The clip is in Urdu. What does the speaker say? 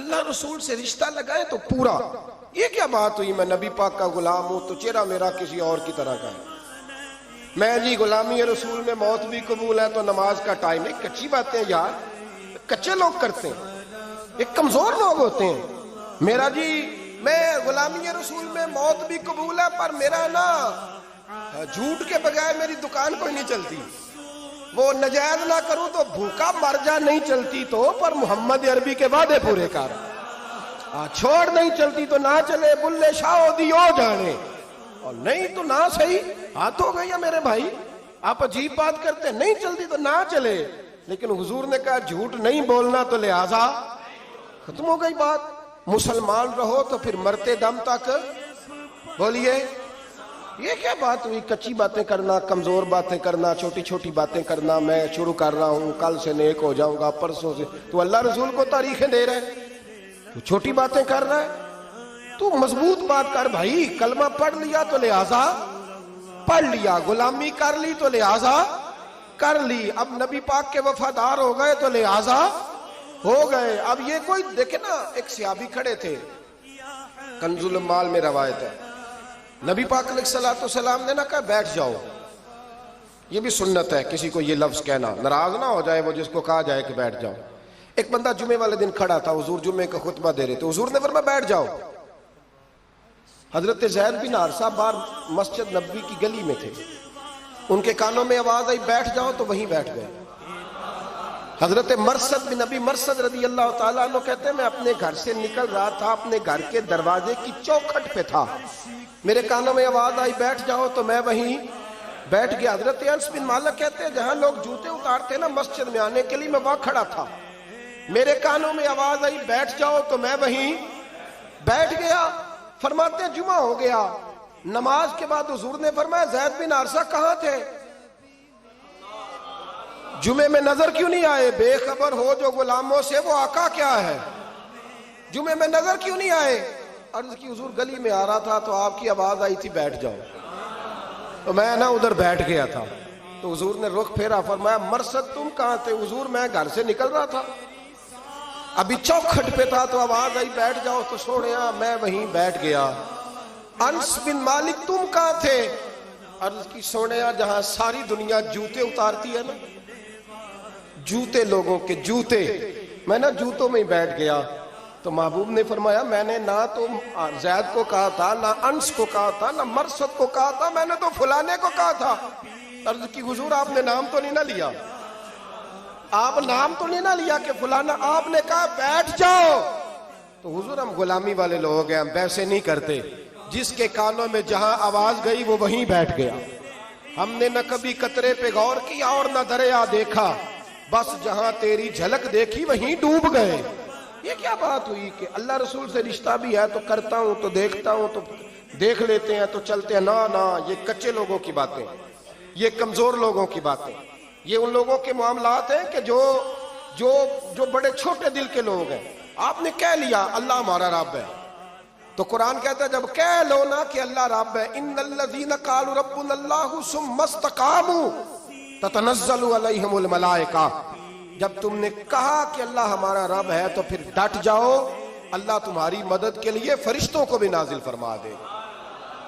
اللہ رسول سے رشتہ لگائیں تو پورا. یہ کیا بات ہوئی میں نبی پاک کا غلام ہوں تو چہرہ میرا کسی اور کی طرح کا ہے. میں جی غلامی رسول میں موت بھی قبول ہے تو نماز کا ٹائم نہیں. کچی باتیں یار کچے لوگ کرتے ہیں, ایک کمزور لوگ ہوتے ہیں. میرا جی میں غلامی رسول میں موت بھی قبول ہے پر میرا نا جھوٹ کے بغیر میری دکان کوئی نہیں چلتی. وہ نجائز نہ کروں تو بھوکا مر جا, نہیں چلتی تو پر محمد عربی کے وعدے پورے کر. چھوڑ نہیں چلتی تو نہ چلے, بلے شاہ دیو جانے, اور نہیں تو نہ صحیح. ہاتھ ہو گئی میرے بھائی, آپ عجیب بات کرتے ہیں. نہیں چلتی تو نہ چلے, لیکن حضور نے کہا جھوٹ نہیں بولنا تو لہذا ختم ہو گئی بات. مسلمان رہو تو پھر مرتے دم تک بولیے. یہ کیا بات ہوئی کچی باتیں کرنا, کمزور باتیں کرنا, چھوٹی چھوٹی باتیں کرنا. میں شروع کر رہا ہوں, کل سے نیک ہو جاؤں گا, پرسوں سے. تو اللہ رسول کو تاریخیں دے رہے ہیں, تو چھوٹی باتیں کر رہا ہے. تو مضبوط بات کر بھائی. کلمہ پڑھ لیا تو لہذا پڑھ لیا, غلامی کر لی تو لہذا کر لی. اب نبی پاک کے وفادار ہو گئے تو لہذا ہو گئے. اب یہ کوئی دیکھے نا, ایک صحابی کھڑے تھے, کنز المال میں روایت ہے, نبی پاک علیہ السلام نے نہ کہا بیٹھ جاؤ. یہ بھی سنت ہے کسی کو یہ لفظ کہنا, ناراض نہ ہو جائے وہ جس کو کہا جائے کہ بیٹھ جاؤ. ایک بندہ جمعے والے دن کھڑا تھا, حضور جمعے کا خطبہ دے رہے تھے, حضور نے فرمایا بیٹھ جاؤ. حضرت زید بن حارثہ باہر مسجد نبوی کی گلی میں تھے, ان کے کانوں میں آواز آئی بیٹھ جاؤ تو وہیں بیٹھ گئے. حضرت مرثد بن نبی مرثد رضی اللہ تعالیٰ عنہ کہتے ہیں میں اپنے گھر سے نکل رہا تھا, اپنے گھر کے دروازے کی چوکھٹ پہ تھا, میرے کانوں میں آواز آئی بیٹھ جاؤ تو میں وہیں بیٹھ گیا. حضرت انس بن مالک کہتے ہیں جہاں لوگ جوتے اتارتے نا مسجد میں آنے کے لیے, میں وہاں کھڑا تھا, میرے کانوں میں آواز آئی بیٹھ جاؤ تو میں وہیں بیٹھ گیا. فرماتے ہیں جمعہ ہو گیا, نماز کے بعد حضور نے فرمایا زید بن حارثہ کہاں تھے, جمعے میں نظر کیوں نہیں آئے؟ بے خبر ہو جو غلاموں سے وہ آقا کیا ہے, جمعے میں نظر کیوں نہیں آئے؟ عرض کی حضور گلی میں آ رہا تھا تو آپ کی آواز آئی تھی بیٹھ جاؤ, تو میں نا ادھر بیٹھ گیا تھا. تو حضور نے رخ پھیرا, فرمایا مرثد تم کہاں تھے؟ حضور میں گھر سے نکل رہا تھا, ابھی چوکھٹ پہ تھا تو آواز آئی بیٹھ جاؤ تو سوڑیا میں وہیں بیٹھ گیا. انس بن مالک تم کہاں تھے؟ عرض کی سوڑیا جہاں ساری دنیا جوتے اتارتی ہے نا, جوتے لوگوں کے جوتے, میں نا جوتوں میں ہی بیٹھ گیا. تو محبوب نے فرمایا میں نے نہ تو زید کو کہا تھا, نہ انس کو کہا تھا, نہ مرثد کو کہا تھا, میں نے تو فلانے کو کہا تھا. عرض کی حضور آپ نے نام تو نہیں نہ لیا, آپ نام تو نہیں نہ لیا کہ فلانا, آپ نے کہا بیٹھ جاؤ. تو حضور ہم غلامی والے لوگ ہیں, ہم ویسے نہیں کرتے, جس کے کانوں میں جہاں آواز گئی وہ وہیں بیٹھ گیا. ہم نے نہ کبھی قطرے پہ غور کیا اور نہ دریا دیکھا, بس جہاں تیری جھلک دیکھی وہیں ڈوب گئے. یہ کیا بات ہوئی کہ اللہ رسول سے رشتہ بھی ہے تو کرتا ہوں تو دیکھتا ہوں تو دیکھ لیتے ہیں تو چلتے ہیں. نہ یہ کچے لوگوں کی باتیں, یہ کمزور لوگوں کی باتیں, یہ ان لوگوں کے معاملات ہیں کہ جو بڑے چھوٹے دل کے لوگ ہیں. آپ نے کہہ لیا اللہ ہمارا رب ہے, تو قرآن کہتا ہے جب کہہ لو نا کہ اللہ رب ہے, ان الذین قالوا ربنا اللہ ثم استقاموا تتنزل علیہم الملائکہ, جب تم نے کہا کہ اللہ ہمارا رب ہے تو پھر ڈٹ جاؤ, اللہ تمہاری مدد کے لیے فرشتوں کو بھی نازل فرما دے.